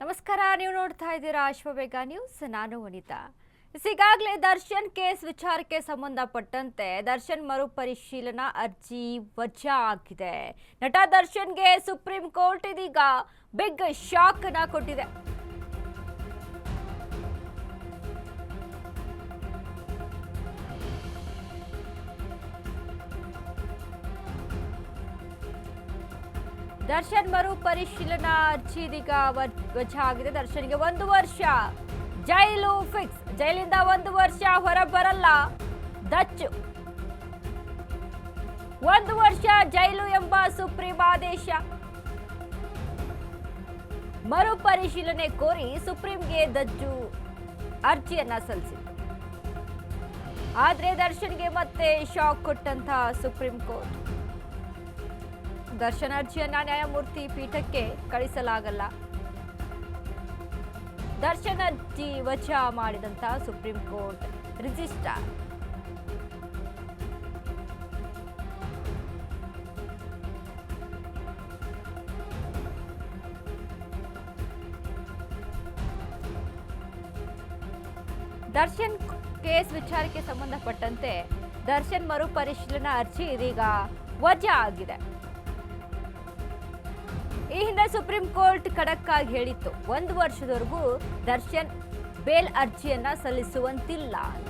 ನಮಸ್ಕಾರ, ನೀವು ನೋಡ್ತಾ ಇದ್ದೀರಾ ಅಶ್ವವೇಗ ನ್ಯೂಸ್. ನಾನು ವನಿತಾ. ಈಗಾಗಲೇ ದರ್ಶನ್ ಕೇಸ್ ವಿಚಾರಕ್ಕೆ ಸಂಬಂಧಪಟ್ಟಂತೆ ದರ್ಶನ್ ಮರುಪರಿಶೀಲನಾ ಅರ್ಜಿ ವಜಾ ಆಗಿದೆ. ನಟ ದರ್ಶನ್ಗೆ ಸುಪ್ರೀಂ ಕೋರ್ಟ್ ಇದೀಗ ಬಿಗ್ ಶಾಕ್ ಅನ್ನು ಕೊಟ್ಟಿದೆ. ದರ್ಶನ್ ಮರುಪರಿಶೀಲನಾ ಅರ್ಜಿ ಇದೀಗ ವಜಾ ಆಗಿದೆ. ದರ್ಶನ್ಗೆ 1 ವರ್ಷ ಜೈಲು ಫಿಕ್ಸ್. ಜೈಲಿಂದ 1 ವರ್ಷ ಹೊರ ಬರಲ್ಲ ದಚ್ಚು. 1 ವರ್ಷ ಜೈಲು ಎಂಬ ಸುಪ್ರೀಂ ಆದೇಶ. ಮರುಪರಿಶೀಲನೆ ಕೋರಿ ಸುಪ್ರೀಂಗೆ ದಚ್ಚು ಅರ್ಜಿಯನ್ನ ಸಲ್ಲಿಸಿತು. ಆದ್ರೆ ದರ್ಶನ್ಗೆ ಮತ್ತೆ ಶಾಕ್ ಕೊಟ್ಟಂತ ಸುಪ್ರೀಂ ಕೋರ್ಟ್. ದರ್ಶನ್ ಅರ್ಜಿಯನ್ನ ನ್ಯಾಯಮೂರ್ತಿ ಪೀಠಕ್ಕೆ ಕಳಿಸಲಾಗಲ್ಲ. ದರ್ಶನ್ ಅರ್ಜಿ ವಜಾ ಮಾಡಿದಂತ supreme court registrar Darshan case ವಿಚಾರಕ್ಕೆ ಸಂಬಂಧಪಟ್ಟಂತೆ ದರ್ಶನ್ ಮರುಪರಿಶೀಲನಾ ಅರ್ಜಿ ಇದೀಗ ವಜಾ ಆಗಿದೆ. ಈ ಹಿಂದೆ ಸುಪ್ರೀಂ ಕೋರ್ಟ್ ಖಡಕ್ ಆಗಿ ಹೇಳಿತ್ತು, 1 ವರ್ಷದವರೆಗೂ ದರ್ಶನ್ ಬೇಲ್ ಅರ್ಜಿಯನ್ನ ಸಲ್ಲಿಸುವಂತಿಲ್ಲ ಅಂತ.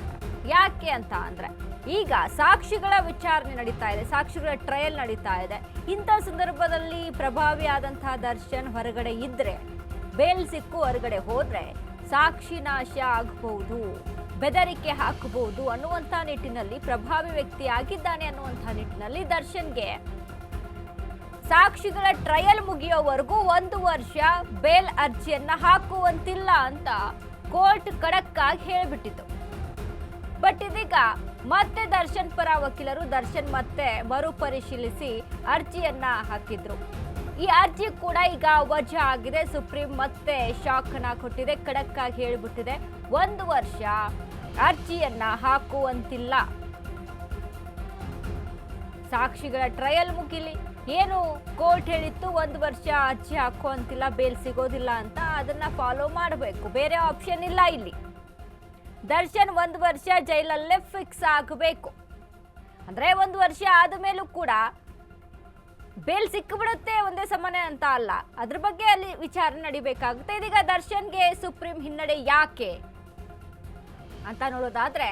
ಯಾಕೆ ಅಂತ ಅಂದ್ರೆ ಈಗ ಸಾಕ್ಷಿಗಳ ವಿಚಾರಣೆ ನಡೀತಾ ಇದೆ, ಸಾಕ್ಷಿಗಳ ಟ್ರಯಲ್ ನಡೀತಾ ಇದೆ. ಇಂಥ ಸಂದರ್ಭದಲ್ಲಿ ಪ್ರಭಾವಿ ಆದಂತಹ ದರ್ಶನ್ ಹೊರಗಡೆ ಇದ್ರೆ, ಬೇಲ್ ಸಿಕ್ಕು ಹೊರಗಡೆ ಹೋದ್ರೆ ಸಾಕ್ಷಿ ನಾಶ ಆಗಬಹುದು, ಬೆದರಿಕೆ ಹಾಕಬಹುದು ಅನ್ನುವಂಥ ನಿಟ್ಟಿನಲ್ಲಿ, ಪ್ರಭಾವಿ ವ್ಯಕ್ತಿ ಆಗಿದ್ದಾನೆ ಅನ್ನುವಂಥ ನಿಟ್ಟಿನಲ್ಲಿ ದರ್ಶನ್ಗೆ ಸಾಕ್ಷಿಗಳ ಟ್ರಯಲ್ ಮುಗಿಯೋವರೆಗೂ 1 ವರ್ಷ ಬೇಲ್ ಅರ್ಜಿಯನ್ನ ಹಾಕುವಂತಿಲ್ಲ ಅಂತ ಕೋರ್ಟ್ ಖಡಕ್ ಆಗಿ ಹೇಳಿಬಿಟ್ಟಿತ್ತು. ಬಟ್ ಇದೀಗ ಮತ್ತೆ ದರ್ಶನ್ ಪರ ವಕೀಲರು ದರ್ಶನ್ ಮತ್ತೆ ಮರುಪರಿಶೀಲಿಸಿ ಅರ್ಜಿಯನ್ನ ಹಾಕಿದ್ರು. ಈ ಅರ್ಜಿ ಕೂಡ ಈಗ ವಜಾ ಆಗಿದೆ. ಸುಪ್ರೀಂ ಮತ್ತೆ ಶಾಕ್ ಅನ್ನ ಕೊಟ್ಟಿದೆ, ಖಡಕ್ ಆಗಿ ಹೇಳಿಬಿಟ್ಟಿದೆ, 1 ವರ್ಷ ಅರ್ಜಿಯನ್ನ ಹಾಕುವಂತಿಲ್ಲ. ಸಾಕ್ಷಿಗಳ ಟ್ರಯಲ್ ಮುಗಿಲಿ, ಏನು ಕೋರ್ಟ್ ಹೇಳಿತ್ತು 1 ವರ್ಷ ಅರ್ಜಿ ಹಾಕುವಂತಿಲ್ಲ, ಬೇಲ್ ಸಿಗೋದಿಲ್ಲ ಅಂತ, ಅದನ್ನ ಫಾಲೋ ಮಾಡಬೇಕು, ಬೇರೆ ಆಪ್ಷನ್ ಇಲ್ಲ ಇಲ್ಲಿ. ದರ್ಶನ್ 1 ವರ್ಷ ಜೈಲಲ್ಲೇ ಫಿಕ್ಸ್ ಆಗಬೇಕು. ಅಂದ್ರೆ 1 ವರ್ಷ ಆದ ಮೇಲೂ ಕೂಡ ಬೇಲ್ ಸಿಕ್ಕಿಬಿಡುತ್ತೆ ಒಂದೇ ಸಮನೆ ಅಂತ ಅಲ್ಲ, ಅದ್ರ ಬಗ್ಗೆ ಅಲ್ಲಿ ವಿಚಾರಣೆ ನಡಿಬೇಕಾಗುತ್ತೆ. ಇದೀಗ ದರ್ಶನ್ಗೆ ಸುಪ್ರೀಂ ಹಿನ್ನಡೆ ಯಾಕೆ ಅಂತ ನೋಡೋದಾದ್ರೆ,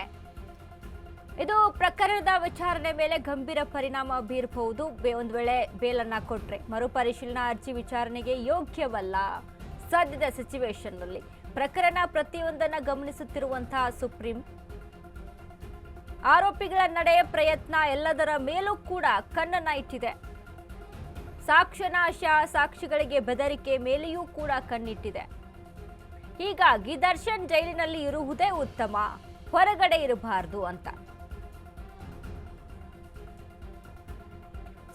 ಇದು ಪ್ರಕರಣದ ವಿಚಾರಣೆ ಮೇಲೆ ಗಂಭೀರ ಪರಿಣಾಮ ಬೀರಬಹುದು. ಒಂದು ವೇಳೆ ಬೇಲನ್ನ ಕೊಟ್ರೆ ಮರುಪರಿಶೀಲನಾ ಅರ್ಜಿ ವಿಚಾರಣೆಗೆ ಯೋಗ್ಯವಲ್ಲ ಸದ್ಯದ ಸಿಚುವೇಶನ್ ನಲ್ಲಿ. ಪ್ರಕರಣ ಪ್ರತಿಯೊಂದನ್ನ ಗಮನಿಸುತ್ತಿರುವಂತಹ ಸುಪ್ರೀಂ ಆರೋಪಿಗಳ ನಡೆ, ಪ್ರಯತ್ನ ಎಲ್ಲದರ ಮೇಲೂ ಕೂಡ ಕಣ್ಣನ್ನ ಇಟ್ಟಿದೆ. ಸಾಕ್ಷ್ಯನಾಶ, ಸಾಕ್ಷಿಗಳಿಗೆ ಬೆದರಿಕೆ ಮೇಲೆಯೂ ಕೂಡ ಕಣ್ಣಿಟ್ಟಿದೆ. ಹೀಗಾಗಿ ದರ್ಶನ್ ಜೈಲಿನಲ್ಲಿ ಇರುವುದೇ ಉತ್ತಮ, ಹೊರಗಡೆ ಇರಬಾರದು ಅಂತ.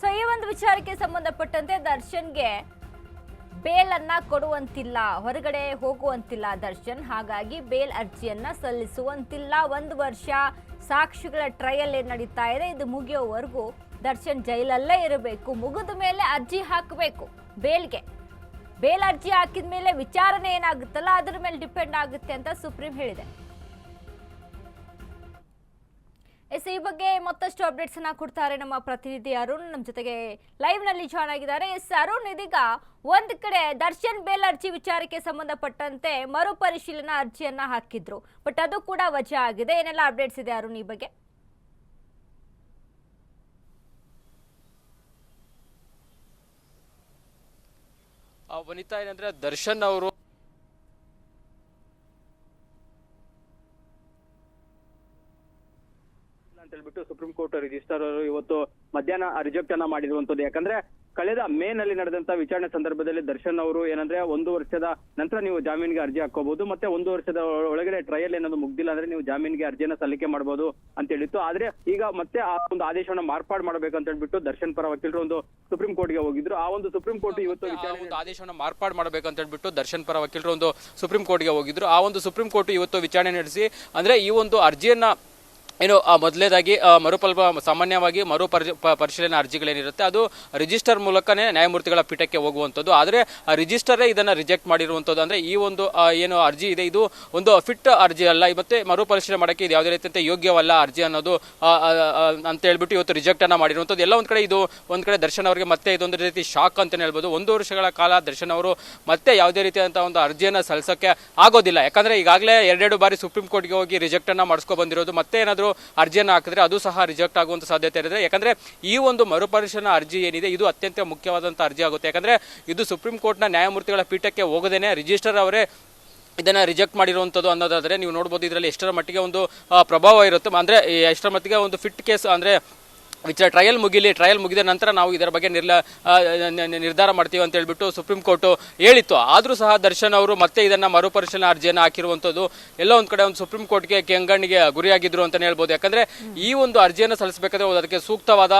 ಸೊ ಈ ಒಂದು ವಿಚಾರಕ್ಕೆ ಸಂಬಂಧಪಟ್ಟಂತೆ ದರ್ಶನ್ಗೆ ಬೇಲ್ ಅನ್ನ ಕೊಡುವಂತಿಲ್ಲ, ಹೊರಗಡೆ ಹೋಗುವಂತಿಲ್ಲ ದರ್ಶನ್. ಹಾಗಾಗಿ ಬೇಲ್ ಅರ್ಜಿಯನ್ನ ಸಲ್ಲಿಸುವಂತಿಲ್ಲ. 1 ವರ್ಷ ಸಾಕ್ಷಿಗಳ ಟ್ರಯಲ್ ಏನ್ ನಡೀತಾ ಇದೆ, ಇದು ಮುಗಿಯೋವರೆಗೂ ದರ್ಶನ್ ಜೈಲಲ್ಲೇ ಇರಬೇಕು. ಮುಗಿದ ಮೇಲೆ ಅರ್ಜಿ ಹಾಕಬೇಕು ಬೇಲ್ಗೆ. ಬೇಲ್ ಅರ್ಜಿ ಹಾಕಿದ ಮೇಲೆ ವಿಚಾರಣೆ ಏನಾಗುತ್ತಲ್ಲ ಅದ್ರ ಮೇಲೆ ಡಿಪೆಂಡ್ ಆಗುತ್ತೆ ಅಂತ ಸುಪ್ರೀಂ ಹೇಳಿದೆ. ಈ ಬಗ್ಗೆ ಮತ್ತಷ್ಟು ಅಪ್ಡೇಟ್ಸ್ ಅನ್ನ ಕೊಡ್ತಾರೆ ನಮ್ಮ ಪ್ರತಿನಿಧಿ ಅರುಣ್, ನಮ್ಮ ಜೊತೆಗೆ ಲೈವ್ ನಲ್ಲಿ ಜಾಯ್ನ್ ಆಗಿದ್ದಾರೆ. ಅರುಣ್, ಇದೀಗ ಒಂದ್ ಕಡೆ ದರ್ಶನ್ ಬೇಲ್ ಅರ್ಜಿ ವಿಚಾರಕ್ಕೆ ಸಂಬಂಧಪಟ್ಟಂತೆ ಮರುಪರಿಶೀಲನಾ ಅರ್ಜಿಯನ್ನ ಹಾಕಿದ್ರು, ಬಟ್ ಅದು ಕೂಡ ವಜಾ ಆಗಿದೆ. ಏನೆಲ್ಲ ಅಪ್ಡೇಟ್ಸ್ ಇದೆ ಅರುಣ್ ಈ ಬಗ್ಗೆ? ವನಿತಾ, ಏನಂದ್ರೆ ದರ್ಶನ್ ಅವರು ಅಂತ ಹೇಳ್ಬಿಟ್ಟು ಸುಪ್ರೀಂ ಕೋರ್ಟ್ ರಿಜಿಸ್ಟ್ರಾರ್ ಅವರು ಇವತ್ತು ಮಧ್ಯಾಹ್ನ ರಿಜೆಕ್ಟ್ ಅನ್ನ ಮಾಡಿರುವಂತದ್ದು. ಯಾಕಂದ್ರೆ ಕಳೆದ ಮೇ ನಲ್ಲಿ ನಡೆದಂತ ವಿಚಾರಣೆ ಸಂದರ್ಭದಲ್ಲಿ ದರ್ಶನ್ ಅವರು ಏನಂದ್ರೆ 1 ವರ್ಷದ ನಂತರ ನೀವು ಜಾಮೀನಿಗೆ ಅರ್ಜಿ ಹಾಕೋಬಹುದು, ಮತ್ತೆ 1 ವರ್ಷದ ಒಳಗಡೆ ಟ್ರಯಲ್ ಏನಾದ್ರು ಮುಗ್ದಿಲ್ಲ ಅಂದ್ರೆ ನೀವು ಜಾಮೀನಿಗೆ ಅರ್ಜಿಯನ್ನ ಸಲ್ಲಿಕೆ ಮಾಡಬಹುದು ಅಂತ ಹೇಳಿತ್ತು. ಆದ್ರೆ ಈಗ ಮತ್ತೆ ಆ ಒಂದು ಆದೇಶವನ್ನ ಮಾರ್ಪಾಡು ಮಾಡಬೇಕಂತ ಹೇಳ್ಬಿಟ್ಟು ದರ್ಶನ್ ಪರ ವಕೀಲರು ಒಂದು ಸುಪ್ರೀಂ ಕೋರ್ಟ್ಗೆ ಹೋಗಿದ್ರು. ಆ ಒಂದು ಸುಪ್ರೀಂ ಕೋರ್ಟ್ ಇವತ್ತು ಆದೇಶವನ್ನ ಮಾರ್ಪಾಡು ಮಾಡಬೇಕಂತ ಹೇಳ್ಬಿಟ್ಟು ದರ್ಶನ್ ಪರ ವಕೀಲರು ಒಂದು ಸುಪ್ರೀಂ ಕೋರ್ಟ್ಗೆ ಹೋಗಿದ್ರು. ಆ ಒಂದು ಸುಪ್ರೀಂ ಕೋರ್ಟ್ ಇವತ್ತು ವಿಚಾರಣೆ ನಡೆಸಿ ಅಂದ್ರೆ ಈ ಒಂದು ಅರ್ಜಿಯನ್ನ ಏನು ಮೊದಲೇದಾಗಿ ಸಾಮಾನ್ಯವಾಗಿ ಪರಿಶೀಲನೆ ಅರ್ಜಿಗಳೇನಿರುತ್ತೆ ಅದು ರಿಜಿಸ್ಟರ್ ಮೂಲಕನೇ ನ್ಯಾಯಮೂರ್ತಿಗಳ ಪೀಠಕ್ಕೆ ಹೋಗುವಂಥದ್ದು. ಆದರೆ ರಿಜಿಸ್ಟರೇ ಇದನ್ನು ರಿಜೆಕ್ಟ್ ಮಾಡಿರುವಂಥದ್ದು. ಅಂದರೆ ಈ ಒಂದು ಏನು ಅರ್ಜಿ ಇದೆ ಇದು ಒಂದು ಫಿಟ್ ಅರ್ಜಿ ಅಲ್ಲ, ಮತ್ತೆ ಮರುಪರಿಶೀಲನೆ ಮಾಡೋಕ್ಕೆ ಇದು ಯಾವುದೇ ರೀತಿಯಂತೆ ಯೋಗ್ಯವಲ್ಲ ಅರ್ಜಿ ಅನ್ನೋದು ಅಂತ ಹೇಳ್ಬಿಟ್ಟು ಇವತ್ತು ರಿಜೆಕ್ಟನ್ನು ಮಾಡಿರುವಂಥದ್ದು. ಎಲ್ಲ ಒಂದು ಕಡೆ ಇದು ಒಂದು ಕಡೆ ದರ್ಶನ್ ಅವರಿಗೆ ಮತ್ತೆ ಇದೊಂದು ರೀತಿ ಶಾಕ್ ಅಂತಲೇ ಹೇಳ್ಬೋದು. 1 ವರ್ಷಗಳ ಕಾಲ ದರ್ಶನ್ ಅವರು ಮತ್ತೆ ಯಾವುದೇ ರೀತಿಯಾದಂಥ ಒಂದು ಅರ್ಜಿಯನ್ನು ಸಲ್ಲಿಸೋಕ್ಕೆ ಆಗೋದಿಲ್ಲ. ಯಾಕಂದರೆ ಈಗಾಗಲೇ 2 ಬಾರಿ ಸುಪ್ರೀಂ ಕೋರ್ಟ್ಗೆ ಹೋಗಿ ರಿಜೆಕ್ಟನ್ನು ಮಾಡಿಸ್ಕೊ ಬಂದಿರೋದು. ಮತ್ತೆ ಏನಾದರೂ ಅರ್ಜಿಯನ್ನು ಹಾಕಿದ್ರೆ ಅದು ಸಹ ರಿಜೆಕ್ಟ್ ಆಗುವಂಥ ಸಾಧ್ಯತೆ ಇರುತ್ತೆ. ಯಾಕಂದರೆ ಈ ಒಂದು ಮರುಪರಿಶೀಲನಾ ಅರ್ಜಿ ಏನಿದೆ ಇದು ಅತ್ಯಂತ ಮುಖ್ಯವಾದಂಥ ಅರ್ಜಿ ಆಗುತ್ತೆ. ಯಾಕಂದರೆ ಇದು ಸುಪ್ರೀಂ ಕೋರ್ಟ್ನ ನ್ಯಾಯಮೂರ್ತಿಗಳ ಪೀಠಕ್ಕೆ ಹೋಗದೇನೆ ರಿಜಿಸ್ಟರ್ ಅವರೇ ಇದನ್ನು ರಿಜೆಕ್ಟ್ ಮಾಡಿರುವಂಥದ್ದು ಅನ್ನೋದಾದರೆ ನೀವು ನೋಡ್ಬೋದು ಇದರಲ್ಲಿ ಎಷ್ಟರ ಮಟ್ಟಿಗೆ ಒಂದು ಪ್ರಭಾವ ಇರುತ್ತೆ. ಅಂದರೆ ಎಷ್ಟರ ಮಟ್ಟಿಗೆ ಒಂದು ಫಿಟ್ ಕೇಸ್ ಅಂದರೆ ಟ್ರಯಲ್ ಮುಗಿದ ನಂತರ ನಾವು ಇದರ ಬಗ್ಗೆ ನಿರ್ಧಾರ ಮಾಡ್ತೀವಿ ಅಂತ ಹೇಳ್ಬಿಟ್ಟು ಸುಪ್ರೀಂ ಕೋರ್ಟು ಹೇಳಿತ್ತು. ಆದರೂ ಸಹ ದರ್ಶನ್ ಅವರು ಮತ್ತೆ ಇದನ್ನು ಮರುಪರಿಶೀಲನಾ ಅರ್ಜಿಯನ್ನು ಹಾಕಿರುವಂಥದ್ದು ಎಲ್ಲ ಒಂದು ಕಡೆ ಒಂದು ಸುಪ್ರೀಂ ಕೋರ್ಟ್ಗೆ ಕೆಂಗಣ್ಣಿಗೆ ಗುರಿಯಾಗಿದ್ರು ಅಂತಲೇ ಹೇಳ್ಬೋದು. ಯಾಕಂದರೆ ಈ ಒಂದು ಅರ್ಜಿಯನ್ನು ಸಲ್ಲಿಸಬೇಕಾದ್ರೆ ಅದಕ್ಕೆ ಸೂಕ್ತವಾದ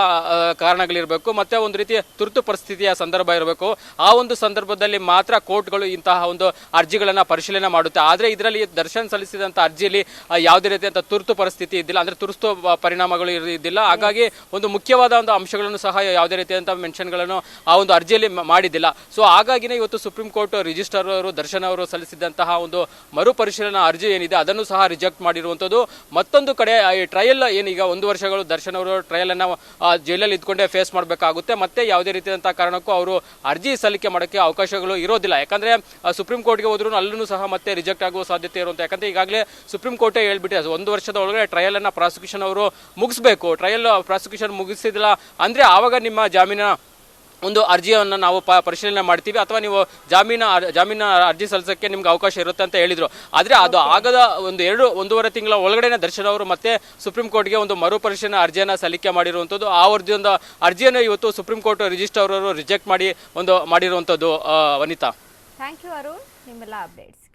ಕಾರಣಗಳಿರಬೇಕು, ಮತ್ತೆ ಒಂದು ರೀತಿಯ ತುರ್ತು ಪರಿಸ್ಥಿತಿಯ ಸಂದರ್ಭ ಇರಬೇಕು. ಆ ಒಂದು ಸಂದರ್ಭದಲ್ಲಿ ಮಾತ್ರ ಕೋರ್ಟ್ಗಳು ಇಂತಹ ಒಂದು ಅರ್ಜಿಗಳನ್ನು ಪರಿಶೀಲನೆ ಮಾಡುತ್ತೆ. ಆದರೆ ಇದರಲ್ಲಿ ದರ್ಶನ್ ಸಲ್ಲಿಸಿದಂಥ ಅರ್ಜಿಯಲ್ಲಿ ಯಾವುದೇ ರೀತಿಯಂಥ ತುರ್ತು ಪರಿಸ್ಥಿತಿ ಇದ್ದಿಲ್ಲ, ಅಂದರೆ ತುರ್ತು ಪರಿಣಾಮಗಳು ಇದ್ದಿಲ್ಲ. ಹಾಗಾಗಿ ಒಂದು ಮುಖ್ಯವಾದ ಒಂದು ಅಂಶಗಳನ್ನು ಸಹ ಯಾವುದೇ ರೀತಿಯಾದಂಥ ಮೆನ್ಷನ್ಗಳನ್ನು ಆ ಒಂದು ಅರ್ಜಿಯಲ್ಲಿ ಮಾಡಿದ್ದಿಲ್ಲ. ಸೊ ಹಾಗಾಗಿನೇ ಇವತ್ತು ಸುಪ್ರೀಂ ಕೋರ್ಟ್ ರಿಜಿಸ್ಟರ್ ಅವರು ದರ್ಶನ್ ಅವರು ಸಲ್ಲಿಸಿದಂತಹ ಒಂದು ಮರುಪರಿಶೀಲನಾ ಅರ್ಜಿ ಏನಿದೆ ಅದನ್ನು ಸಹ ರಿಜೆಕ್ಟ್ ಮಾಡಿರುವಂಥದ್ದು. ಮತ್ತೊಂದು ಕಡೆ ಈ ಟ್ರಯಲ್ ಏನೀಗ 1 ವರ್ಷಗಳು ದರ್ಶನ್ ಅವರು ಟ್ರಯಲನ್ನು ಜೈಲಲ್ಲಿ ಇದ್ಕೊಂಡೇ ಫೇಸ್ ಮಾಡಬೇಕಾಗುತ್ತೆ. ಮತ್ತೆ ಯಾವುದೇ ರೀತಿಯಾದಂಥ ಕಾರಣಕ್ಕೂ ಅವರು ಅರ್ಜಿ ಸಲ್ಲಿಕೆ ಮಾಡೋಕ್ಕೆ ಅವಕಾಶಗಳು ಇರೋದಿಲ್ಲ. ಯಾಕಂದರೆ ಸುಪ್ರೀಂ ಕೋರ್ಟ್ಗೆ ಹೋದ್ರೂ ಅಲ್ಲೂ ಸಹ ಮತ್ತೆ ರಿಜೆಕ್ಟ್ ಆಗುವ ಸಾಧ್ಯತೆ ಇರುವಂಥ. ಯಾಕಂದರೆ ಈಗಾಗಲೇ ಸುಪ್ರೀಂ ಕೋರ್ಟೇ ಹೇಳ್ಬಿಟ್ಟೆ 1 ವರ್ಷದ ಒಳಗಡೆ ಟ್ರಯಲನ್ನು ಪ್ರಾಸಿಕ್ಯೂಷನ್ ಅವರು ಮುಗಿಸ್ಬೇಕು. ಟ್ರಯಲ್ ಪ್ರಾಸಿಕ್ಯೂಷನ್ ಮುಗಿಸಿದಿಲ್ಲ ಅಂದರೆ ಆವಾಗ ನಿಮ್ಮ ಜಾಮೀನ ಒಂದು ಅರ್ಜಿಯನ್ನು ನಾವು ಪರಿಶೀಲನೆ ಮಾಡ್ತೀವಿ, ಅಥವಾ ನೀವು ಜಾಮೀನ ಅರ್ಜಿ ಸಲ್ಲಿಸೋಕ್ಕೆ ನಿಮ್ಗೆ ಅವಕಾಶ ಇರುತ್ತೆ ಅಂತ ಹೇಳಿದರು. ಆದರೆ ಅದು ಆಗದ 1.5 ತಿಂಗಳ ಒಳಗಡೆ ದರ್ಶನ್ ಅವರು ಮತ್ತೆ ಸುಪ್ರೀಂ ಕೋರ್ಟ್ಗೆ ಒಂದು ಮರುಪರಿಶೀಲನಾ ಅರ್ಜಿಯನ್ನು ಸಲ್ಲಿಕೆ ಮಾಡಿರುವಂಥದ್ದು. ಆ ಒಂದು ಅರ್ಜಿಯನ್ನು ಇವತ್ತು ಸುಪ್ರೀಂ ಕೋರ್ಟ್ ರಿಜಿಸ್ಟರ್ ಅವರು ರಿಜೆಕ್ಟ್ ಮಾಡಿರುವಂಥದ್ದು. ವನಿತಾ, ಥ್ಯಾಂಕ್ ಯು ಅರುಣ್, ನಿಮ್ಮೆಲ್ಲ ಅಪ್ಡೇಟ್ಸ್.